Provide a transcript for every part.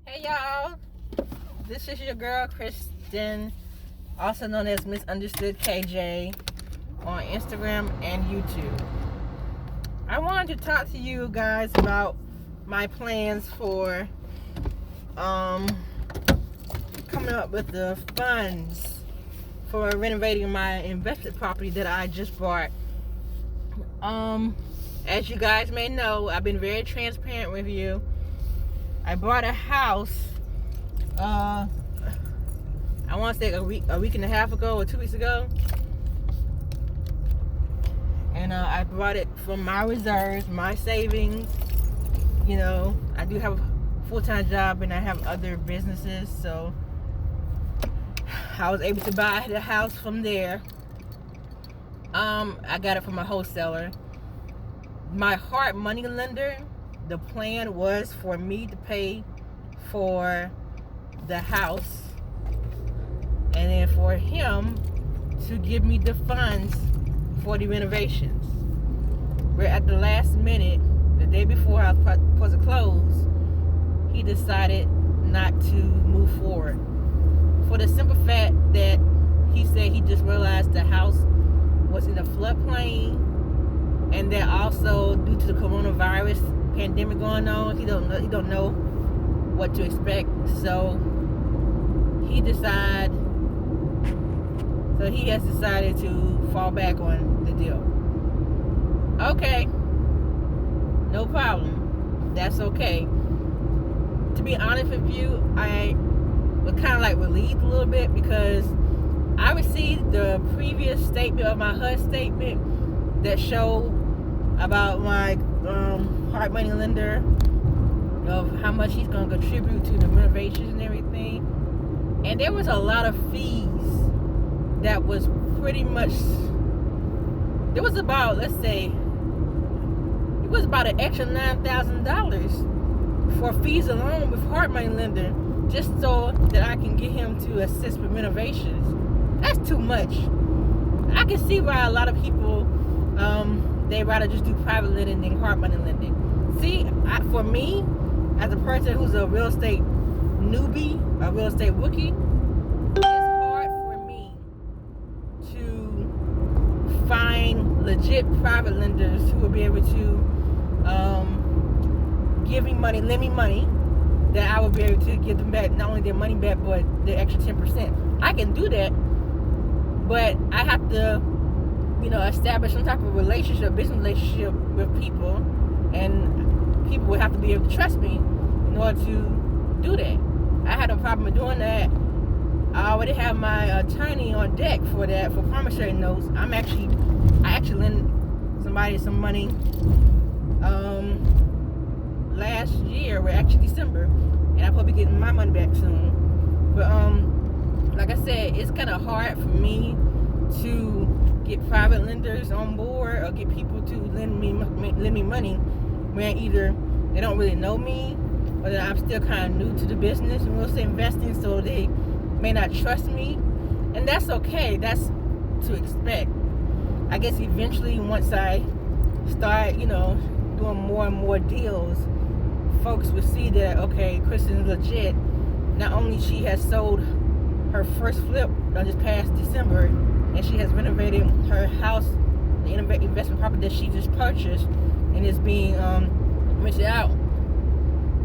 Hey y'all, this is your girl Kristen, also known as Misunderstood KJ on Instagram and YouTube. I wanted to talk to you guys about my plans for coming up with the funds for renovating my investment property that I just bought. As you guys may know, I've been very transparent with you. I bought a house, I want to say a week and a half ago or 2 weeks ago. And I bought it from my reserves, my savings. You know, I do have a full-time job and I have other businesses, so I was able to buy the house from there. I got it from a wholesaler. My hard money lender, the plan was for me to pay for the house and then for him to give me the funds for the renovations. We're at the last minute, the day before I was supposed to close, he decided not to move forward. For the simple fact that he said he just realized the house was in a floodplain, and that also due to the coronavirus pandemic going on, he don't know what to expect. So he has decided to fall back on the deal. Okay, no problem. That's okay. To be honest with you, I was kind of like relieved a little bit because I received the previous statement of my HUD statement that showed about my hard money lender, of how much he's going to contribute to the renovations and everything. And there was a lot of fees that was pretty much, it was about, let's say, it was about an extra $9,000 for fees alone with hard money lender, just so that I can get him to assist with renovations. That's too much. I can see why a lot of people, they rather just do private lending than hard money lending. See, for me, as a person who's a real estate newbie, a real estate rookie, it's hard for me to find legit private lenders who will be able to give me money, lend me money, that I will be able to give them back, not only their money back, but the extra 10%. I can do that, but I have to, establish some type of relationship, business relationship with people, and people would have to be able to trust me in order to do that. I had no problem with doing that. I already have my attorney on deck for that, for promissory notes. I actually lent somebody some money last year, or actually December, and I'll probably be getting my money back soon. But like I said, it's kind of hard for me to get private lenders on board or get people to lend me money when either they don't really know me, or that I'm still kind of new to the business and real estate investing, so they may not trust me. And that's okay. That's to expect. I guess eventually, once I start, doing more and more deals, folks will see that, okay, Kristen's legit. Not only she has sold her first flip this past December, and she has renovated her house, the investment property that she just purchased, and is being rented out.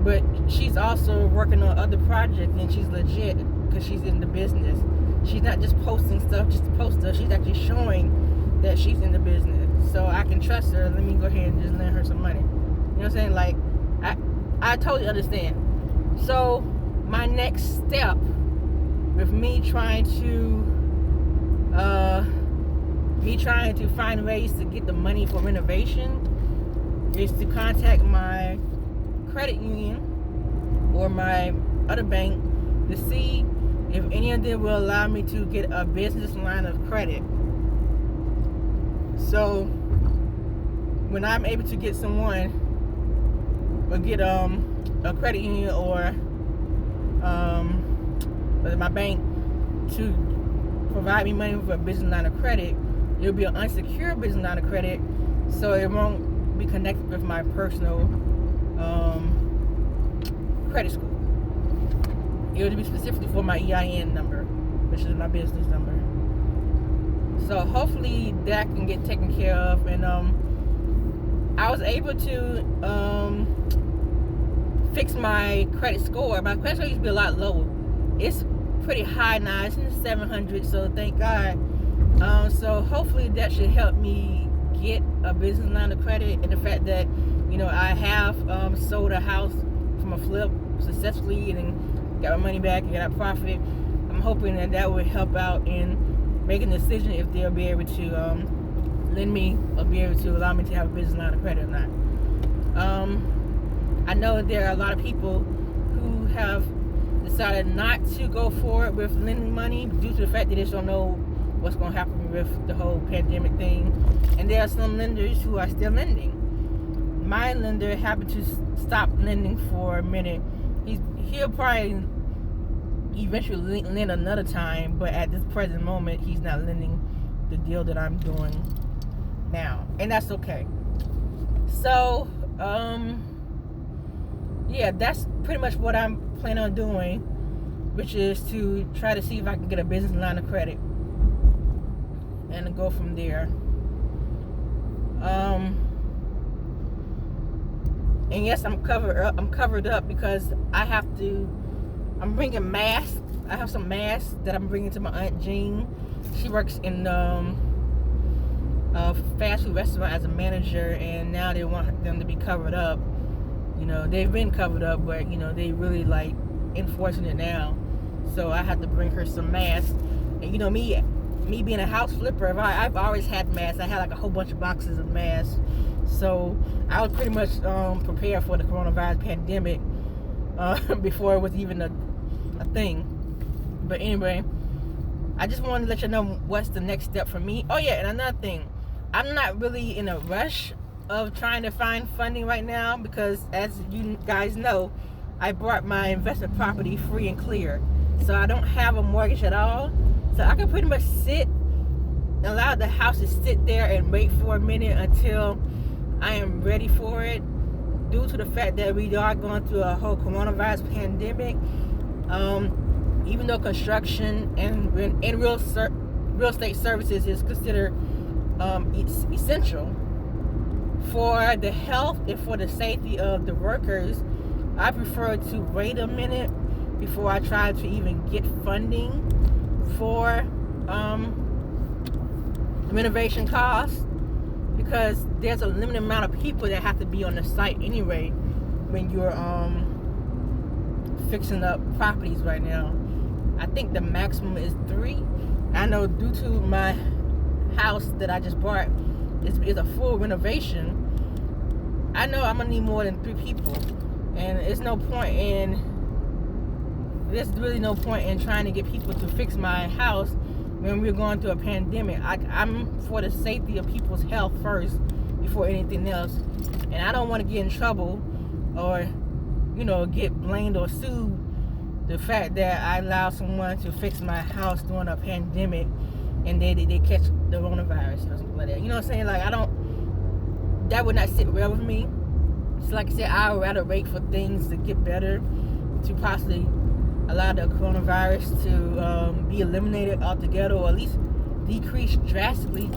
But she's also working on other projects, and she's legit because she's in the business. She's not just posting stuff just to post stuff. She's actually showing that she's in the business. So I can trust her. Let me go ahead and just lend her some money. You know what I'm saying? Like, I totally understand. So my next step with me trying to find ways to get the money for renovation is to contact my credit union or my other bank to see if any of them will allow me to get a business line of credit. So when I'm able to get someone, or get a credit union or my bank to provide me money for a business line of credit, it'll be an unsecured business line of credit, so it won't be connected with my personal credit score. it would be specifically for my EIN number, which is my business number. So hopefully that can get taken care of. And I was able to fix my credit score. My credit score used to be a lot lower. It's pretty high now. It's in the 700, so thank God. So hopefully that should help me get a business line of credit. And the fact that, you know, I have sold a house from a flip successfully and then got my money back and got a profit. I'm hoping that that would help out in making a decision if they'll be able to lend me or be able to allow me to have a business line of credit or not. I know there are a lot of people who have decided not to go forward with lending money due to the fact that they just don't know what's going to happen with the whole pandemic thing. And there are some lenders who are still lending. My lender happened to stop lending for a minute. He'll probably eventually lend another time, but at this present moment, he's not lending the deal that I'm doing now, and that's okay. So, yeah, that's pretty much what I'm planning on doing, which is to try to see if I can get a business line of credit and go from there. And yes, I'm covered up because I'm bringing masks. I have some masks that I'm bringing to my Aunt Jean. She works in a fast food restaurant as a manager, and now they want them to be covered up. You know, they've been covered up, but you know, they really like enforcing it now. So I had to bring her some masks. And you know, me being a house flipper, I've always had masks. I had like a whole bunch of boxes of masks. So I was pretty much prepared for the coronavirus pandemic before it was even a thing. But anyway, I just wanted to let you know what's the next step for me. Oh yeah, and another thing, I'm not really in a rush of trying to find funding right now because, as you guys know, I bought my investment property free and clear. So I don't have a mortgage at all. So I can pretty much allow the house to sit there and wait for a minute until I am ready for it, due to the fact that we are going through a whole coronavirus pandemic. Even though construction and real estate services is considered essential for the health and for the safety of the workers, I prefer to wait a minute before I try to even get funding for renovation costs, because there's a limited amount of people that have to be on the site anyway when you're fixing up properties right now. I think the maximum is 3. I know due to my house that I just bought is a full renovation, I know I'm gonna need more than 3 people, and there's really no point in trying to get people to fix my house when we're going through a pandemic. I'm for the safety of people's health first before anything else, and I don't want to get in trouble or, you know, get blamed or sued the fact that I allowed someone to fix my house during a pandemic and they catch the coronavirus or something like that. You know what I'm saying? Like, that would not sit well with me. So like I said, I would rather wait for things to get better to possibly allow the coronavirus to be eliminated altogether, or at least decrease drastically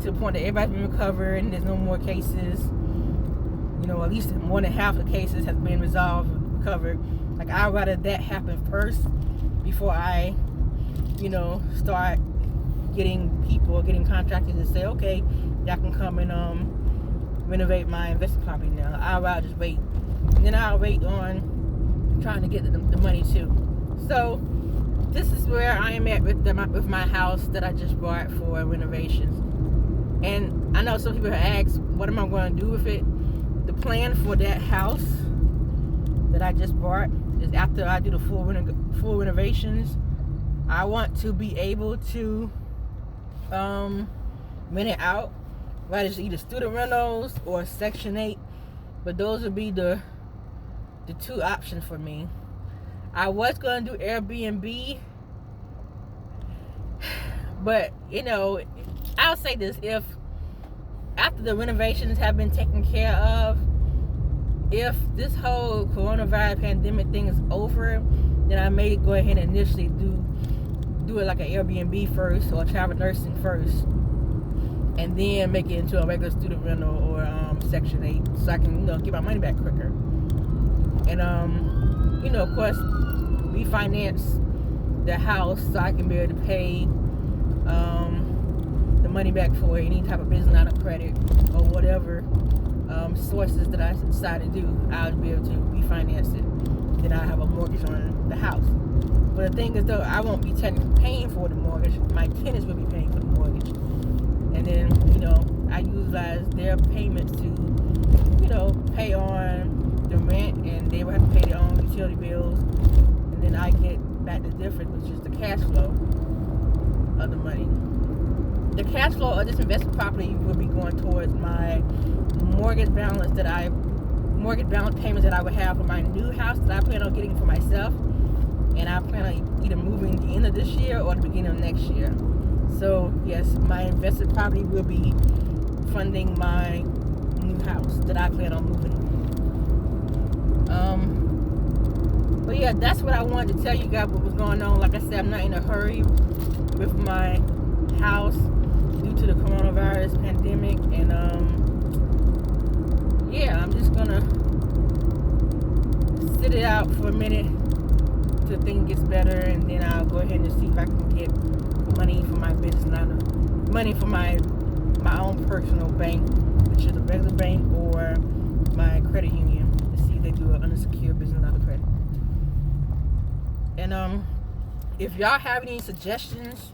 to the point that everybody's been recovered and there's no more cases. You know, at least more than half of the cases has been resolved, recovered. Like, I'd rather that happen first before I, you know, start getting contractors to say, okay, y'all can come and renovate my investment property now. I'd rather just wait. And then I'll wait on trying to get the money too. So this is where I am at with my house that I just bought for renovations. And I know some people have asked, what am I going to do with it? The plan for that house that I just bought is, after I do the full renovations, I want to be able to rent it out, whether it's either student rentals or Section 8. But those would be the 2 options for me. I was going to do Airbnb, but, you know, I'll say this: if after the renovations have been taken care of, if this whole coronavirus pandemic thing is over then I may go ahead and initially do it like an Airbnb first or travel nursing first, and then make it into a regular student rental or Section 8, so I can get my money back quicker. And of course, refinance the house so I can be able to pay the money back for any type of business line of credit or whatever sources that I decide to do. I'll be able to refinance it. Then I have a mortgage on the house. But the thing is, though, I won't be technically paying for the mortgage. My tenants will be paying for the mortgage. And then, I utilize their payments to, pay on the rent, and they will have to pay their own utility bills. And then I get back the difference, which is the cash flow of the money. The cash flow of this investment property will be going towards my mortgage balance payments that I would have for my new house that I plan on getting for myself. And I plan on either moving the end of this year or the beginning of next year. So yes, my investment property will be funding my new house that I plan on moving. But yeah, that's what I wanted to tell you guys what was going on. Like I said, I'm not in a hurry with my house due to the coronavirus pandemic, and yeah, I'm just gonna sit it out for a minute till things gets better, and then I'll go ahead and see if I can get money for my business line, money for my own personal bank, which is a regular bank, or my credit union, to see if they do an unsecured business line of credit. And if y'all have any suggestions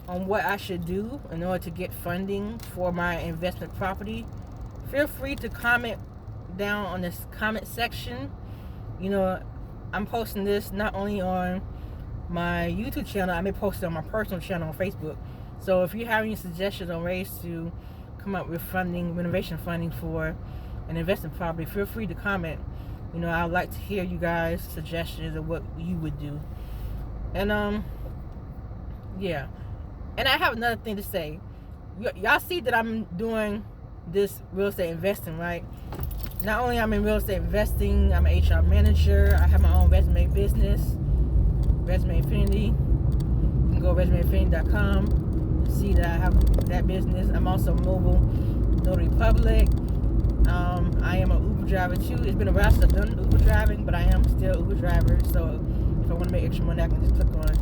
on what I should do in order to get funding for my investment property, feel free to comment down on this comment section. I'm posting this not only on my YouTube channel, I may post it on my personal channel on Facebook. So if you have any suggestions on ways to come up with renovation funding for an investment property, feel free to comment. I'd like to hear you guys' suggestions of what you would do. And yeah. And I have another thing to say. Y'all see that I'm doing this real estate investing, right? Not only I'm in real estate investing, I'm an HR manager. I have my own resume business, Resume Infinity. You can go to resumeinfinity.com to see that I have that business. I'm also mobile notary public. I am an Uber driver too. It's been a while since I've done Uber driving, but I am still Uber driver. So if I want to make extra money, I can just click on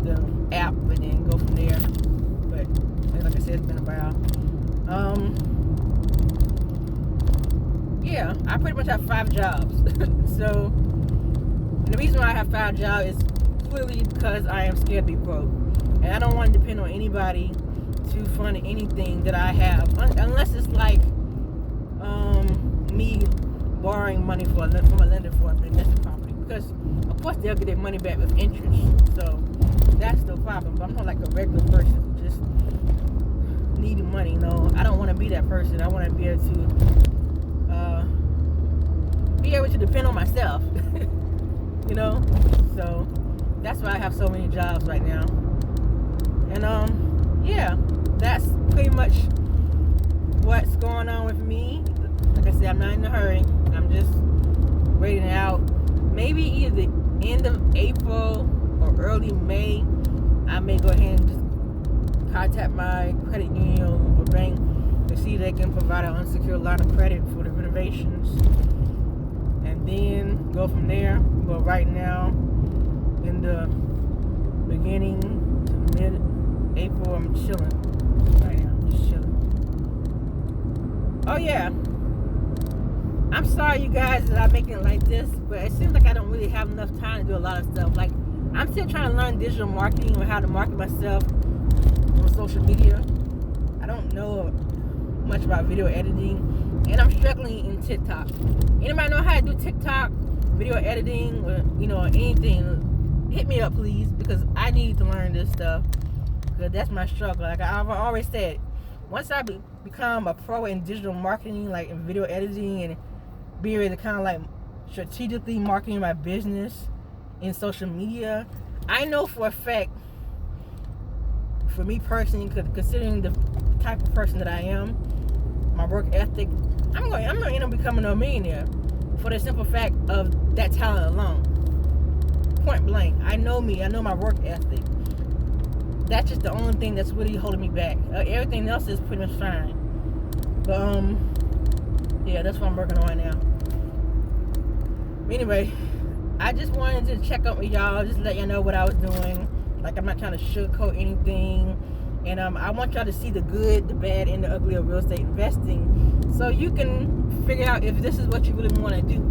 the app and then go from there. But like I said, it's been a while. Yeah, I pretty much have 5 jobs. So the reason why I have 5 jobs is clearly because I am scared to be broke, and I don't want to depend on anybody to fund anything that I have, unless it's like me borrowing money from a lender for an investment property, because of course they'll get their money back with interest, so that's no problem. But I'm not like a regular person who just needing money. No, I don't want to be that person. I want to be able to depend on myself. So that's why I have so many jobs right now. And yeah, that's pretty much what's going on with me. Like I said, I'm not in a hurry. I'm just waiting it out. Maybe either the end of April or early May, I may go ahead and just contact my credit union or bank to see if they can provide an unsecured line of credit for the renovations, and then go from there. But right now, in the beginning to mid-April, I'm chilling. Right now, I'm just chilling. Oh yeah, I'm sorry you guys that I'm making it like this, but it seems like I don't really have enough time to do a lot of stuff. Like, I'm still trying to learn digital marketing or how to market myself on social media. I don't know much about video editing, and I'm struggling in TikTok. Anybody know how to do TikTok, video editing, or anything? Hit me up, please, because I need to learn this stuff, because that's my struggle. Like I've always said, once I become a pro in digital marketing, like in video editing, and be able to kind of like strategically marketing my business in social media, I know for a fact, for me personally, considering the type of person that I am, my work ethic, I'm gonna end up becoming a millionaire for the simple fact of that talent alone. point blank. I know me. I know my work ethic. That's just the only thing that's really holding me back. Everything else is pretty much fine. But yeah, that's what I'm working on right now. Anyway, I just wanted to check up with y'all, just let y'all know what I was doing. Like, I'm not trying to sugarcoat anything. And I want y'all to see the good, the bad, and the ugly of real estate investing, so you can figure out if this is what you really want to do.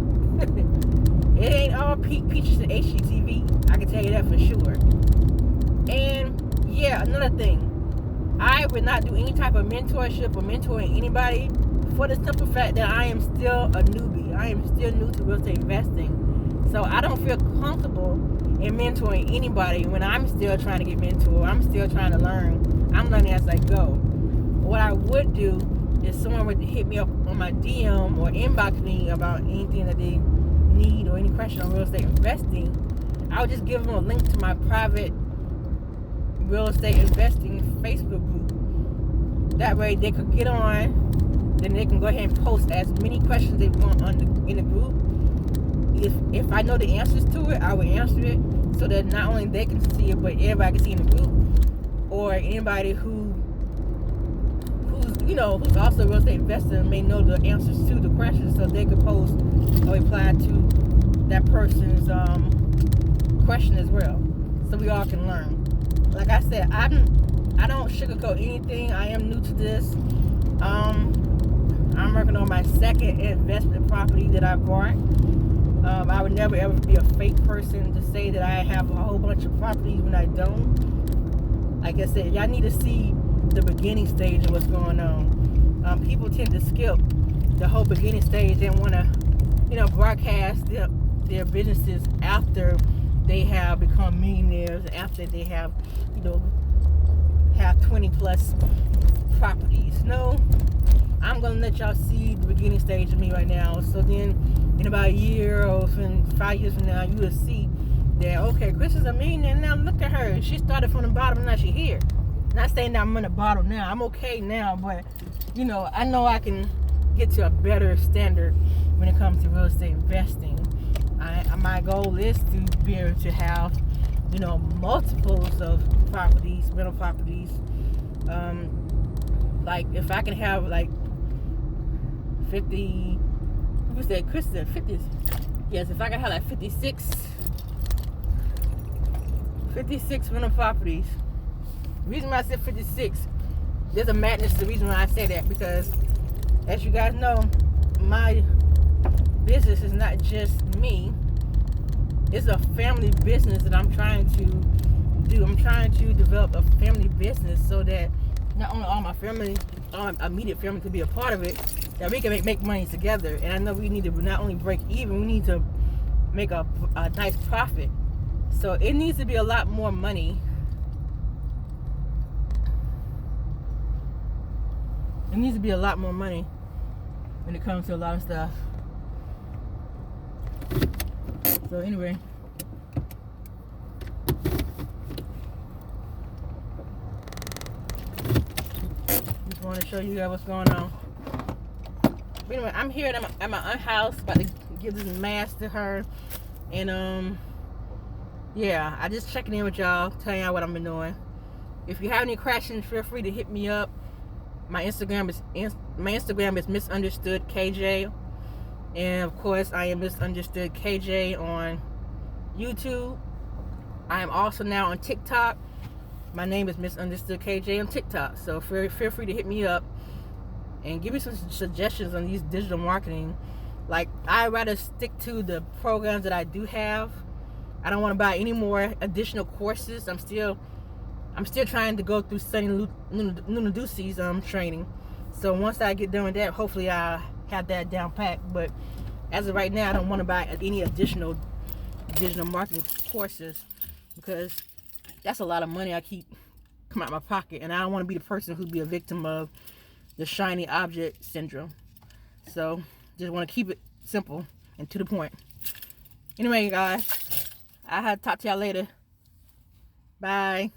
It ain't all peaches and HGTV. I can tell you that for sure. And yeah, another thing, I would not do any type of mentorship or mentoring anybody for the simple fact that I am still a newbie. I am still new to real estate investing. So I don't feel comfortable in mentoring anybody when I'm still trying to get mentored. I'm still trying to learn. I'm learning as I go. What I would do is someone would hit me up on my DM or inbox me about anything that they need or any question on real estate investing. I would just give them a link to my private real estate investing Facebook group. That way they could get on, then they can go ahead and post as many questions they want in the group. If I know the answers to it, I will answer it, so that not only they can see it, but everybody can see in the group, or anybody who's also a real estate investor may know the answers to the questions, so they could post or reply to that person's question as well, so we all can learn. Like I said, I don't sugarcoat anything. I am new to this. I'm working on my second investment property that I bought. I would never ever be a fake person to say that I have a whole bunch of properties when I don't. Like I said, y'all need to see the beginning stage of what's going on. People tend to skip the whole beginning stage and want to, broadcast their businesses after they have become millionaires, after they have, have 20 plus properties. No, I'm gonna let y'all see the beginning stage of me right now. So then, in about a year or 5 years from now, you will see that, okay, Chris is a millionaire now. Look at her. She started from the bottom, now she's here. Not saying that I'm on the bottom now. I'm okay now, but I know I can get to a better standard when it comes to real estate investing. My goal is to be able to have, multiples of properties, rental properties. Like if I can have like 50, who said Chris said 50? Yes, if I can have like 56 rental properties. The reason why I said 56, there's a madness to the reason why I say that, because as you guys know, my business is not just me. It's a family business that I'm trying to do. I'm trying to develop a family business so that not only all my family, all my immediate family could be a part of it, that we can make money together. And I know we need to not only break even, we need to make a nice profit. So it needs to be a lot more money. It needs to be a lot more money when it comes to a lot of stuff. So anyway, just want to show you guys what's going on. But anyway, I'm here at my aunt's house, about to give this mask to her, and yeah, I just checking in with y'all, telling y'all what I've been doing. If you have any questions, feel free to hit me up. My Instagram is misunderstood KJ. And of course, I am Misunderstood KJ on YouTube. I am also now on TikTok. My name is Misunderstood KJ on TikTok. So feel free to hit me up and give me some suggestions on these digital marketing. Like, I'd rather stick to the programs that I do have. I don't want to buy any more additional courses. I'm still trying to go through Sunny Lunadusi's training. So once I get done with that, hopefully I'll have that down packed. But as of right now, I don't want to buy any additional digital marketing courses, because that's a lot of money I keep come out of my pocket, and I don't want to be the person who'd be a victim of the shiny object syndrome. So just want to keep it simple and to the point. Anyway, guys, I'll talk to y'all later. Bye.